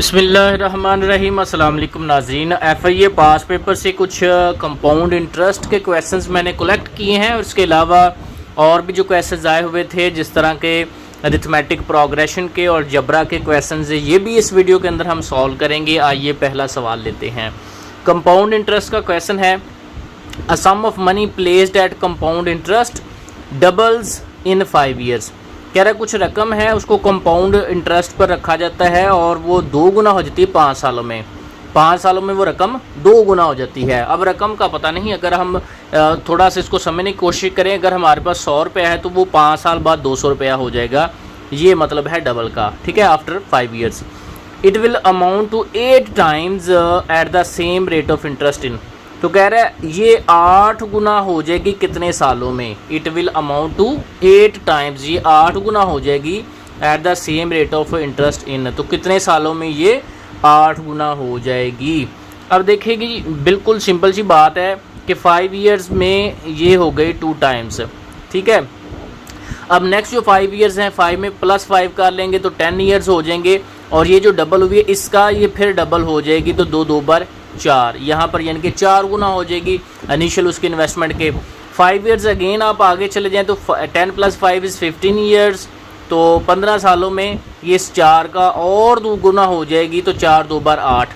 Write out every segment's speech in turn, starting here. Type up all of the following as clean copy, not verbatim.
बिस्मिल्लाहिर्रहमानिर्रहीम। अस्सलाम वालेकुम नाज़रीन। FIA पास पेपर से कुछ कंपाउंड इंटरेस्ट के क्वेश्चंस मैंने कलेक्ट किए हैं और इसके अलावा और भी जो क्वेश्चंस आए हुए थे जिस तरह के अरिथमेटिक प्रोग्रेशन के और जबरा के क्वेश्चंस ये भी इस वीडियो के अंदर हम सॉल्व करेंगे। आइए पहला सवाल लेते हैं। कंपाउंड इंटरेस्ट का क्वेश्चन है, a sum of money placed at compound interest doubles in 5 years. कह रहा है कुछ रकम है उसको कंपाउंड इंटरेस्ट पर रखा जाता है और वो 2 गुना हो जाती है 5 सालों में। 5 सालों में वो रकम 2 गुना हो जाती है। अब रकम का पता नहीं, अगर हम थोड़ा सा इसको समझने की कोशिश करें, अगर हमारे पास 100 रुपया है तो वो 5 साल बाद 200 रुपया हो जाएगा। ये मतलब है डबल का, ठीक है, after 5 years. It will amount to 8 times at the same rate of interest in. तो कह रहा है ये 8 गुना हो जाएगी कितने सालों में। It will amount to 8 times, ये 8 गुना हो जाएगी at the same rate of interest in. तो कितने सालों में ये 8 गुना हो जाएगी। अब देखिएगी, बिल्कुल सिंपल सी बात है कि 5 ईयर्स में ये हो गई 2 टाइम्स, ठीक है। अब नेक्स्ट जो 5 ईयर्स हैं, 5 में +5 कर लेंगे तो 10 ईयर्स हो जाएंगे। और ये जो डबल हुई है इसका ये फिर डबल हो जाएगी, तो 2 2 बार 4, यहाँ पर यानी कि 4 गुना हो जाएगी इनिशियल उसके इन्वेस्टमेंट के। 5 ईयर्स अगेन आप आगे चले जाएं तो 10 + 5 = 15 ईयर्स। तो 15 सालों में ये इस 4 का और 2 गुना हो जाएगी, तो 4 2 बार 8।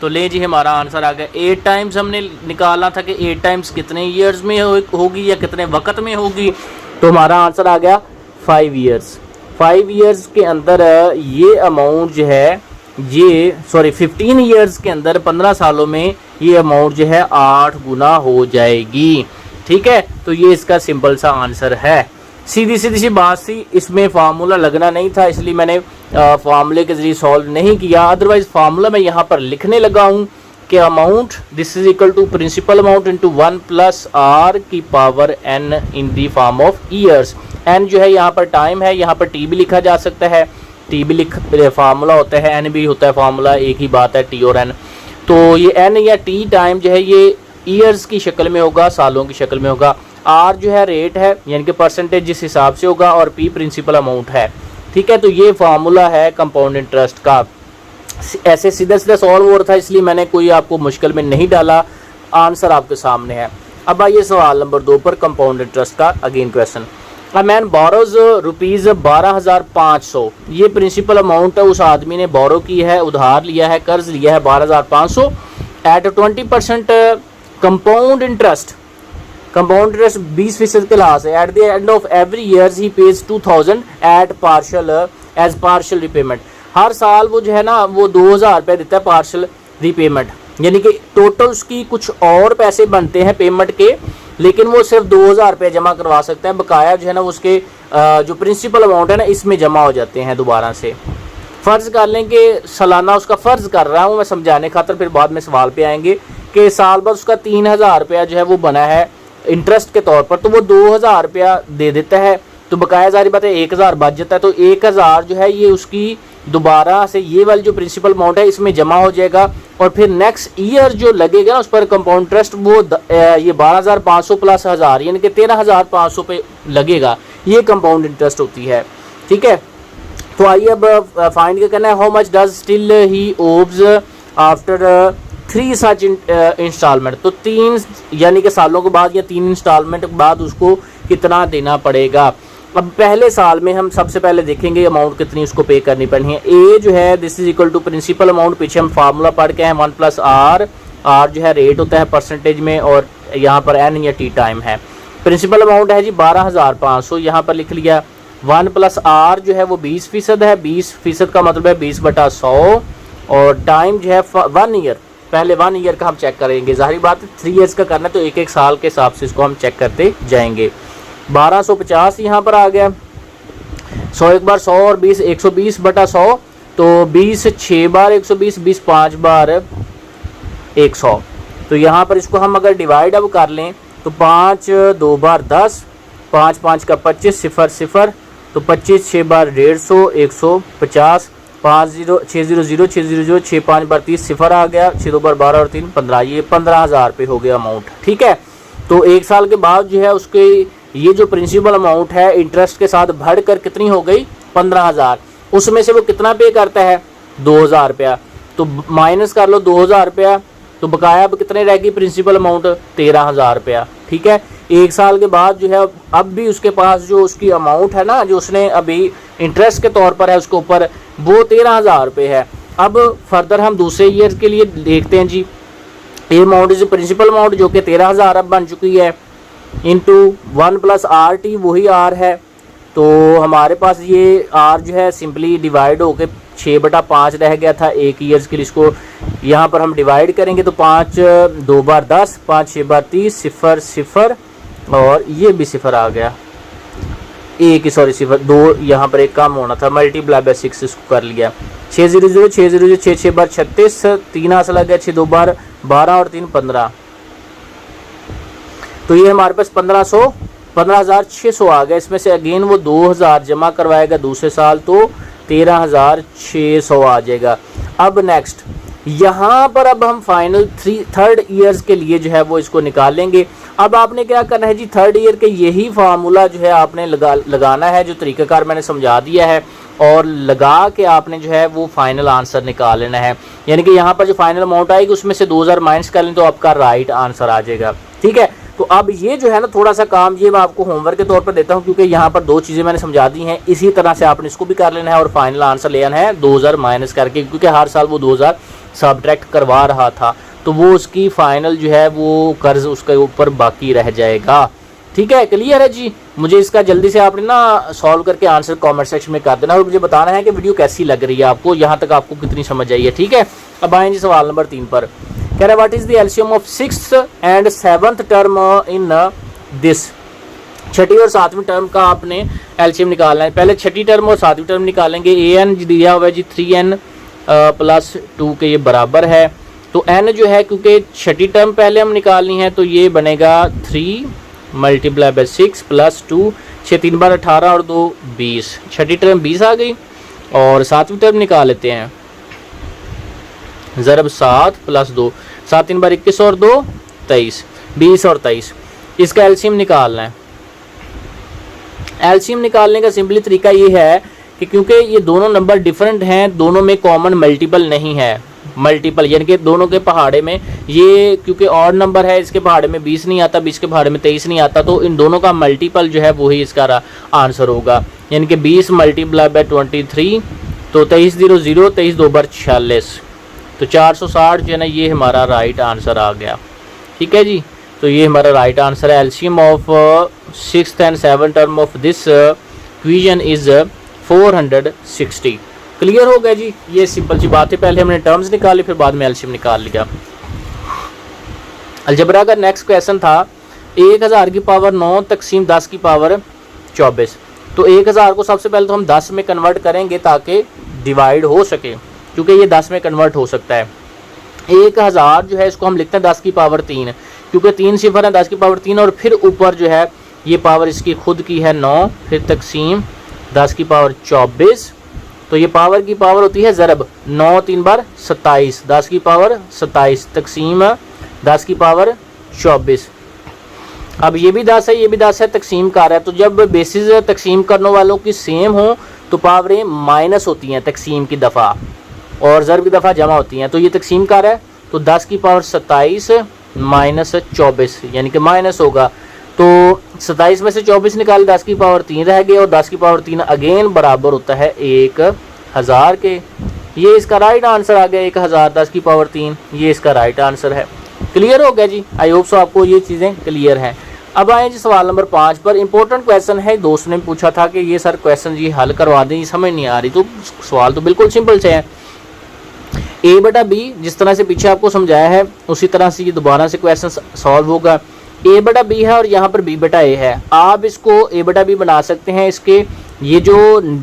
तो ले जी हमारा आंसर आ गया 8 टाइम्स। हमने निकालना था कि 8 टाइम्स कितने ईयर्स में होगी या कितने वक्त में होगी, तो हमारा आंसर आ गया 5 ईयर्स। 5 ईयर्स के अंदर ये अमाउंट जो है, ये 15 ईयर्स के अंदर 15 सालों में ये अमाउंट जो है 8 गुना हो जाएगी, ठीक है। तो ये इसका सिंपल सा आंसर है। सीधी सी बात थी, इसमें फार्मूला लगना नहीं था, इसलिए मैंने फार्मूले के जरिए सॉल्व नहीं किया। अदरवाइज फार्मूला मैं यहाँ पर लिखने लगा हूँ कि amount this is equal to principal amount into 1 + r⁴ n in the form of years. n जो है यहाँ पर टाइम है, यहाँ पर t भी लिखा जा सकता है, टी भी फार्मूला होता है, एन भी होता है फार्मूला, एक ही बात है टी और एन। तो ये एन या टी टाइम जो है ये ईयर्स की शक्ल में होगा, सालों की शक्ल में होगा। आर जो है रेट है, यानी कि परसेंटेज जिस हिसाब से होगा, और पी प्रिंसिपल अमाउंट है, ठीक है। तो ये फार्मूला है कंपाउंड इंटरेस्ट का। ऐसे सीधा सीधा सॉल्व हो रहा था, इसलिए मैंने कोई आपको मुश्किल में नहीं डाला, आंसर आपके सामने है। अब आइए सवाल नंबर 2 पर, कंपाउंड इंटरेस्ट का again question. A man borrows rupees 12,500। ये प्रिंसिपल अमाउंट है, उस आदमी ने बोरो की है, उधार लिया है, कर्ज लिया है 12,500 at 20% compound interest. Compound interest 20% के लिहाज है। At the end of every year he pays 2,000 at as partial repayment. हर साल वो जो है ना वो 2,000 रुपये देता है पार्शियल रिपेमेंट, यानी कि टोटल उसकी कुछ और पैसे बनते हैं पेमेंट के, लेकिन वो सिर्फ 2,000 रुपये जमा करवा सकता है। बकाया जो है ना उसके जो प्रिंसिपल अमाउंट है ना इसमें जमा हो जाते हैं दोबारा से। फ़र्ज़ कर लें कि सालाना उसका फ़र्ज़ कर रहा हूँ मैं समझाने खातर, फिर बाद में सवाल पे आएंगे कि साल भर उसका 3,000 रुपया जो है वो बना है इंटरेस्ट के तौर पर, तो वो 2,000 रुपया दे देता है। तो बकाया जारी बात है 1,000 बच जाता है, तो 1,000 जो है ये उसकी दोबारा से ये वाली जो प्रिंसिपल अमाउंट है इसमें जमा हो जाएगा। और फिर नेक्स्ट ईयर जो लगेगा उस पर कंपाउंड इंटरेस्ट वो ये 12,500 + 1,000 यानी कि 13,500 पे लगेगा। ये कंपाउंड इंटरेस्ट होती है, ठीक है। तो आइए अब फाइंड करना है, how much does still he owes after 3 such instalment. तो 3 यानी कि सालों के बाद या 3 इंस्टॉलमेंट के बाद उसको कितना देना पड़ेगा। अब पहले साल में हम सबसे पहले देखेंगे अमाउंट कितनी उसको पे करनी पड़नी है। ए जो है this is equal to principal amount, पीछे हम फार्मूला पढ़ के हैं 1 + r। आर जो है रेट होता है परसेंटेज में, और यहाँ पर एन या टी टाइम है। प्रिंसिपल अमाउंट है जी 12,500, यहाँ पर लिख लिया। 1 + r जो है वो 20% है, 20% का मतलब है 20/100। और टाइम जो है 1 ईयर, पहले 1 ईयर का हम चेक करेंगे, जाहिर बात है 3 ईयर्स का करना है तो 1-1 साल के हिसाब से इसको हम चेक करते जाएंगे। 1250 यहाँ पर आ गया, 100 एक बार 100 और 20 120/100, तो 20 6 बार 120, 20 5 बार 100। तो यहाँ पर इसको हम अगर डिवाइड अब कर लें तो 5 2 बार 10, 5 5 का 25, 0 0, तो 25 6 बार 150, 150, 5 0 6 0 0 6 0 0 6 5 बार 30, 0 आ गया, 6 2 बार 12 और 3 15, ये 15,000 रुपये हो गया अमाउंट, ठीक है। तो 1 साल के बाद जो है उसके ये जो प्रिंसिपल अमाउंट है इंटरेस्ट के साथ बढ़कर कितनी हो गई 15,000। उसमें से वो कितना पे करता है 2,000 रुपया। तो माइनस कर लो 2000 रुपया, तो बकाया अब कितने रहेगी प्रिंसिपल अमाउंट 13000 रुपया। ठीक है, 1 साल के बाद जो है अब भी उसके पास जो उसकी अमाउंट है ना, जो उसने अभी इंटरेस्ट के तौर पर है उसके ऊपर, वो 13000 रुपये है। अब फर्दर हम दूसरे ईयर के लिए देखते हैं जी। ये अमाउंट इज प्रिंसिपल अमाउंट जो कि 13000 अब बन चुकी है, इंटू 1 प्लस आर टी, वही आर है। तो हमारे पास ये आर जो है सिंपली डिवाइड होकर 6/5 रह गया था एक ईयर्स के लिए। इसको यहाँ पर हम डिवाइड करेंगे तो 5 2 बार 10, 5 6 बार 30, 0 0 और ये भी 0 आ गया, एक ही सॉरी 0 2 यहाँ पर एक कम होना था, मल्टीप्लाई बाय 6 इसको कर लिया। 6 0 0 6 0 0 6 6 बार 36, 3 हाथ लग गया, 6 2 बार 12 और 3 15, तो ये हमारे पास 15,600 आ गया। इसमें से अगेन वो 2000 जमा करवाएगा दूसरे साल, तो 13,600 आ जाएगा। अब नेक्स्ट यहाँ पर अब हम फाइनल 3rd ईयर्स के लिए जो है वो इसको निकालेंगे। अब आपने क्या करना है जी, 3rd ईयर के यही फार्मूला जो है आपने लगाना है, जो तरीकाकार मैंने समझा दिया है, और लगा के आपने जो है वो फाइनल आंसर निकाल लेना है। यानी कि यहाँ पर जो फाइनल अमाउंट आएगी उसमें से 2000 माइनस कर लें तो आपका राइट आंसर आ जाएगा। ठीक है, तो अब ये जो है ना थोड़ा सा काम ये मैं आपको होमवर्क के तौर पर देता हूँ, क्योंकि यहाँ पर 2 चीज़ें मैंने समझा दी हैं। इसी तरह से आपने इसको भी कर लेना है और फाइनल आंसर ले आना है 2000 माइनस करके, क्योंकि हर साल वो 2000 सब्ट्रैक्ट करवा रहा था, तो वो उसकी फाइनल जो है वो कर्ज उसके ऊपर बाकी रह जाएगा। ठीक है, क्लियर है जी। मुझे इसका जल्दी से आपने ना सॉल्व करके आंसर कमेंट सेक्शन में कर देना और मुझे बताना है कि वीडियो कैसी लग रही है आपको, यहाँ तक आपको कितनी समझ आई है। ठीक है, अब आए जी सवाल नंबर 3 पर। कह रहा है what is the LCM of 6th and 7th term in this. छठी और 7वीं टर्म का आपने एलसीएम निकालना है। पहले छठी टर्म और 7वीं टर्म निकालेंगे। an दिया हुआ है जी 3n + 2 के ये बराबर है, तो n जो है क्योंकि छठी टर्म पहले हम निकालनी है तो ये बनेगा 3 × 6 + 2, 6 3 बार 18 और 2 20, छठी टर्म 20 आ गई। और 7वीं टर्म निकाल लेते हैं, ज़रब 7 + 2, 7 3 बार 21 और 2 23, 20 और 23। इसका एलसीएम निकालना है। एलसीएम निकालने का सिंपली तरीका ये है कि क्योंकि ये दोनों नंबर डिफरेंट हैं, दोनों में कॉमन मल्टीपल नहीं है। मल्टीपल यानी कि दोनों के पहाड़े में ये क्योंकि ऑड नंबर है, इसके पहाड़े में 20 नहीं आता, 20 के पहाड़े में 23 नहीं आता, तो इन दोनों का मल्टीपल जो है वही इसका आंसर होगा। यानी कि 20 × 23, तो 23 0 0, 23 2 बार 46, तो 460 जो है ना ये हमारा राइट आंसर आ गया। ठीक है जी, तो ये हमारा राइट आंसर है। LCM of 6th and 7th term of this equation is 460। Clear हो गया जी, ये सिंपल सी बात है। पहले हमने टर्म्स निकाली, फिर बाद में एलसीएम निकाल लिया। अलजबरा का नेक्स्ट क्वेश्चन था 1000 की पावर 9 तकसीम 10 की पावर 24। तो 1000 को सबसे पहले तो हम 10 में कन्वर्ट करेंगे ताकि डिवाइड हो सके, क्योंकि ये 10 में कन्वर्ट हो सकता है। 1000 जो है इसको हम लिखते हैं 10 की पावर 3, क्योंकि 3 सिफर है, 10 की पावर 3, और फिर ऊपर जो है ये पावर इसकी खुद की है 9, फिर तकसीम 10 की पावर 24। तो ये पावर की पावर होती है ज़रब, 9 3 बार 27, 10 की पावर 27 तकसीम 10 की पावर 24। अब ये भी 10 है, ये भी 10 है, तकसीम कर है। तो जब बेसिस तकसीम करने वालों की सेम हो तो पावरें माइनस होती हैं तकसीम की दफ़ा, और ज़रब की दफ़ा जमा होती हैं। तो ये तकसीम कर है, तो 10 की पावर 27 माइनस 24 यानी कि माइनस होगा। तो 27 में से 24 निकाले, 10 की पावर 3 रह गए, और 10 की पावर 3 अगेन बराबर होता है 1000 के। ये इसका राइट आंसर आ गया 1000, 10 की पावर 3, ये इसका राइट आंसर है। क्लियर हो गया जी, आई होप सो आपको ये चीज़ें क्लियर हैं। अब आए जी सवाल नंबर 5 पर। इंपॉर्टेंट क्वेश्चन है, दोस्त ने पूछा था कि ये सर क्वेश्चन जी हल करवा दें, समझ नहीं आ रही। तो सवाल तो बिल्कुल सिंपल से है। a/b जिस तरह से पीछे आपको समझाया है उसी तरह से ये दोबारा से क्वेश्चन सॉल्व होगा। a/b है और यहाँ पर b/a है। आप इसको a/b बना सकते हैं। इसके ये जो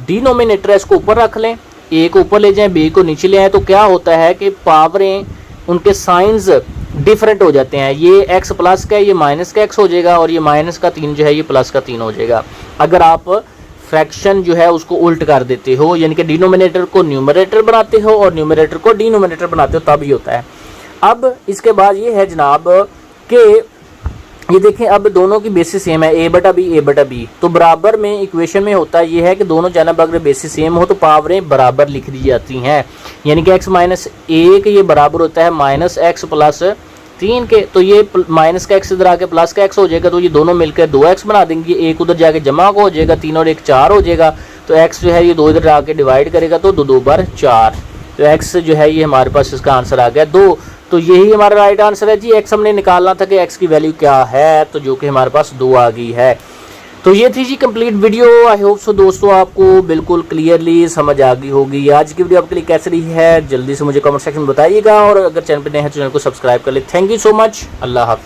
डिनोमिनेटर है इसको ऊपर रख लें, a को ऊपर ले जाएं, b को नीचे ले आएं, तो क्या होता है कि पावरें उनके साइंस डिफरेंट हो जाते हैं। ये x प्लस का है, ये माइनस का x हो जाएगा, और ये माइनस का 3 जो है ये प्लस का 3 हो जाएगा। अगर आप फ्रैक्शन जो है उसको उल्ट कर देते हो, यानी कि डिनोमिनेटर को न्यूमरेटर बनाते हो और न्यूमरेटर को डिनोमिनेटर बनाते हो, तब ही होता है। अब इसके बाद ये है जनाब कि ये देखें अब दोनों की बेसिस सेम है, a बटा बी, तो बराबर में इक्वेशन में होता है ये है कि दोनों जानब अगर बेसिस सेम हो तो पावरें बराबर लिख दी जाती हैं, यानी कि x माइनस ए के ये बराबर होता है माइनस एक्स प्लस 3 के। तो ये माइनस का x इधर आके प्लस का x हो जाएगा, तो ये दोनों मिलकर 2x बना देंगे, एक उधर जाके जमा को हो जाएगा, 3 और 1 4 हो जाएगा। तो x जो है ये 2 इधर आके डिवाइड करेगा तो 2 2 बार 4, तो x जो है ये हमारे पास इसका आंसर आ गया 2। तो यही हमारा राइट आंसर है जी। x हमने निकालना था कि x की वैल्यू क्या है, तो जो कि हमारे पास 2 आ गई है। तो ये थी जी complete video. I hope so दोस्तों आपको बिल्कुल क्लियरली समझ आ गई होगी। आज की वीडियो आपके लिए कैसी रही है जल्दी से मुझे कमेंट सेक्शन में बताइएगा, और अगर चैनल पर नए हैं तो चैनल को सब्सक्राइब कर ले। Thank you so much. अल्लाह हाफ़िज़।